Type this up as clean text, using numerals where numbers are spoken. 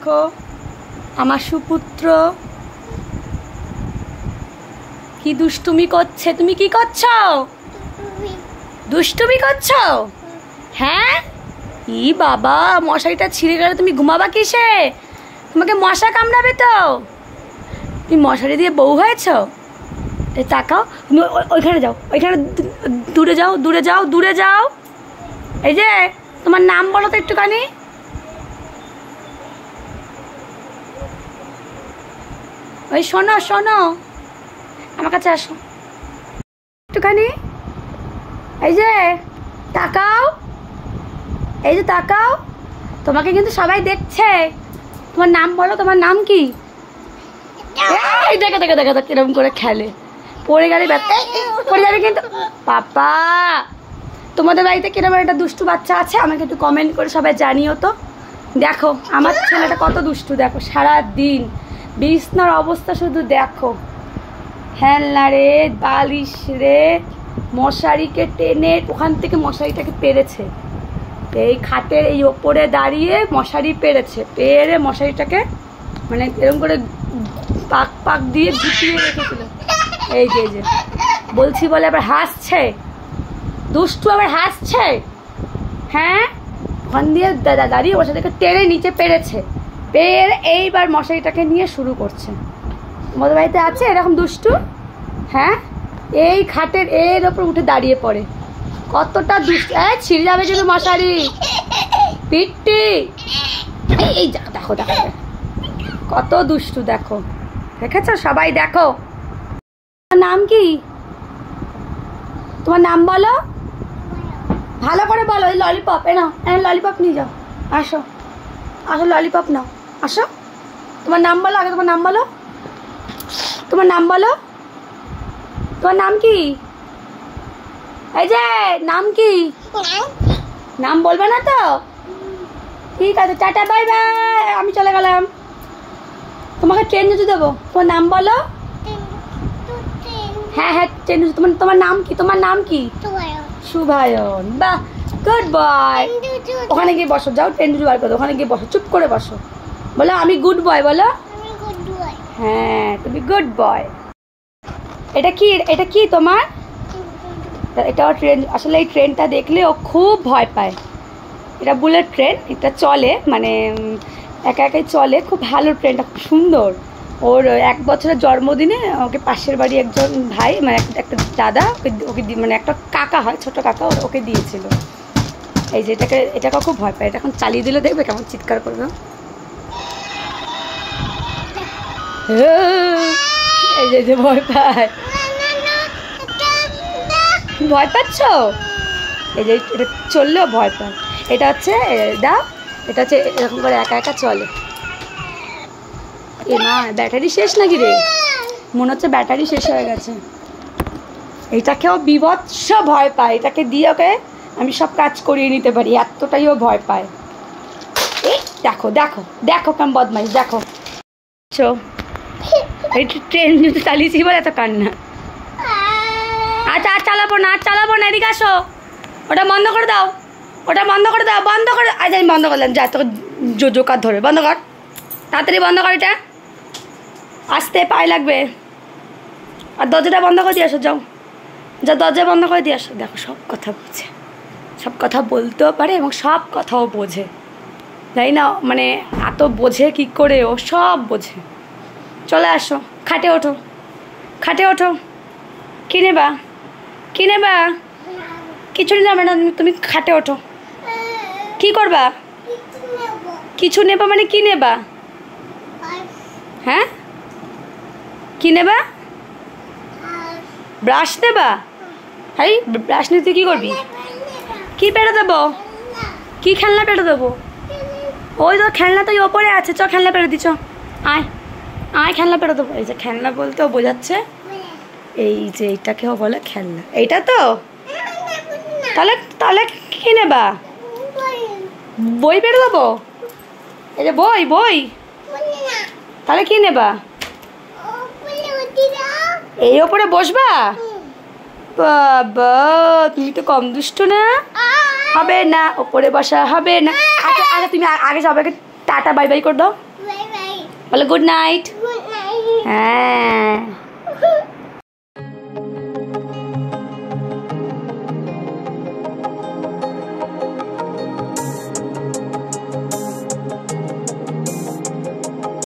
দেখো আমার সুপুত্র কি দুষ্টুমি করছে। তুমি কি করছো? দুষ্টুমি করছো? হ্যাঁ, ই বাবা, মশারিটা ছিঁড়ে গেলে তুমি ঘুমাবা কিসে? তোমাকে মশা কামড়াবে তো। তুমি মশারি দিয়ে বউ হয়েছো? এই তাকাও, তুমি ওইখানে যাও, ওইখানে দূরে যাও, দূরে যাও, দূরে যাও। এই যে তোমার নাম বলো তো একটুখানি। ওই শোনো শোনো, আমার কাছে আসো একটুখানি। এই যে তাকাও, এই যে তাকাও, তোমাকে কিন্তু সবাই দেখছে। তোমার নাম বলো, তোমার নাম কি? এই দেখো দেখো দেখো কিরকম করে খেলে, পড়ে গেলে পড়ে যাবে কিন্তু। পাপা, তোমাদের বাড়িতে কিরকম একটা দুষ্টু বাচ্চা আছে আমাকে একটু কমেন্ট করে সবাই জানিও তো। দেখো আমার ছেলেটা কত দুষ্টু, দেখো সারা দিন বিছনার অবস্থা শুধু দেখো। খেলনা রে, বালিশ রে, মশারিকে টেনে ওখান থেকে মশারিটাকে পেরেছে, এই খাটের এই ওপরে দাঁড়িয়ে মশারি পেরেছে, পেরে মশারিটাকে মানে এরকম করে পাক পাক দিয়ে ঝুঁকিয়ে রেখেছিল। এই যে এই যে বলছি বলে আবার হাসছে, দুষ্টু আবার হাসছে। হ্যাঁ, ওখান দিয়ে দাঁড়িয়ে মশারিটাকে টেনে নিচে পেরেছে, পেরে এইবার মশারিটাকে নিয়ে শুরু করছে। তোমাদের বাড়িতে আছে এরকম দুষ্টু? হ্যাঁ, এই খাটের এর ওপর উঠে দাঁড়িয়ে পড়ে, কতটা দুষ্টু। ছিঁড়ে যাবে কিন্তু মশারি, পিট্টি। এই দেখো দেখো কত দুষ্টু, দেখো দেখেছো সবাই, দেখো। তোমার নাম কি? তোমার নাম বলো, ভালো করে বলো। এই ললিপপ এ নাও, ললিপপ নিয়ে যাও, আসো আসো, ললিপপ নাও, আসো। তোমার নাম বলো আগে, তোমার নাম বলো, তোমার নাম বলো, তোমার নাম কি? এই যে নাম কি? নাম বলবে না তো? ঠিক আছে, টাটা, বাই বাই, আমি চলে গেলাম। তোমাকে ট্রেন যেতে দেবো। তোমার নাম বলো। হ্যাঁ হ্যাঁ, ট্রেন। তোমার নাম কি? তোমার নাম কি? শুভায়ন। বাহ, গুড বয়। ওখানে গিয়ে বসো, যাও ট্রেন বার করো, ওখানে গিয়ে বসো, চুপ করে বসো, বলো আমি গুড বয়, বলো। হ্যাঁ, তুমি গুড বয়। এটা কি, এটা কি তোমার? এটাও ট্রেন। আসলে এই ট্রেনটা দেখলে ও খুব ভয় পায়। এটা বুলেট ট্রেন, এটা চলে মানে একা একাই চলে, খুব ভালো ট্রেনটা, খুব সুন্দর। ওর 1 বছরের জন্মদিনে ওকে পাশের বাড়ি একজন ভাই মানে একটা দাদা ওকে মানে একটা কাকা হয়, ছোট কাকা, ওকে দিয়েছিল। এই যে এটাকে খুব ভয় পায়। এটা এখন চালিয়ে দিলে দেখবে কেমন চিৎকার করবে। এই যে ভয় পায়, ভয় পাচ্ছ? এই যে এটা চললেও ভয় পায়। এটা হচ্ছে দাও, এটা হচ্ছে এরকম করে একা একা চলে। এ মা, ব্যাটারি শেষ নাকি রে? মনে হচ্ছে ব্যাটারি শেষ হয়ে গেছে। এইটাকেও বিভৎস ভয় পায়, এটাকে দিয়ে ওকে আমি সব কাজ করিয়ে নিতে পারি, এতটাই ও ভয় পায়। এই দেখো দেখো দেখো কেমন বদমাইশ, দেখো। এই ট্রেন যদি চালিয়েছি বলে এত কান্না। আচ্ছা আর চালাবো না, আর চালাবো না, এদিকে আসো। ওটা বন্ধ করে দাও, ওটা বন্ধ করে দাও, বন্ধ করে। আচ্ছা আমি বন্ধ করলাম, যা তোকে জোকার ধরে বন্ধ কর, তাড়াতাড়ি বন্ধ কর। এটা আসতে পায়ে লাগবে। আর দরজাটা বন্ধ করে দিয়ে আসো, যাও যা, দরজা বন্ধ করে দিয়ে আসো। দেখো সব কথা বোঝে, সব কথা বলতেও পারে এবং সব কথাও বোঝে, তাই না? মানে এত বোঝে কি করে, ও সব বোঝে। চলে আসো, খাটে ওঠো, খাটে ওঠো। কি নেবা, কি নেবা? কিছু নেবে না, তুমি খাটে ওঠো। কি করবা? কিছু নেবা মানে কি নেবা? হ্যাঁ, কি নেবা? ব্রাশ নেবা? হাই, ব্রাশ নিয়ে তুই কী করবি? কি পেড়ে দেবো? কি খেলনা পেড়ে দেবো? ওই তো খেলনা তো ওপরে আছে, চ খেলনা পেড়ে দিচ্ছ, আয় আয় খেলনা পেড়ে দেবো। এই যে খেলনা বলতেও বোঝাচ্ছে, এই যে এইটাকেও বলে খেলনা। এইটা তো তাহলে তাহলে কি নেবা? বই পেড়ে দেবো? এই যে বই, বই তাহলে কি নেবা? এই ওপরে বসবা? বাবা, তুমি তো কম দুষ্ট না। হবে না, ওপরে বসা হবে না। আচ্ছা আচ্ছা, তুমি আগে সবাইকে টাটা বাই বাই করে দাও, বাই বাই, বলো গুড নাইট। Good night. হ্যাঁ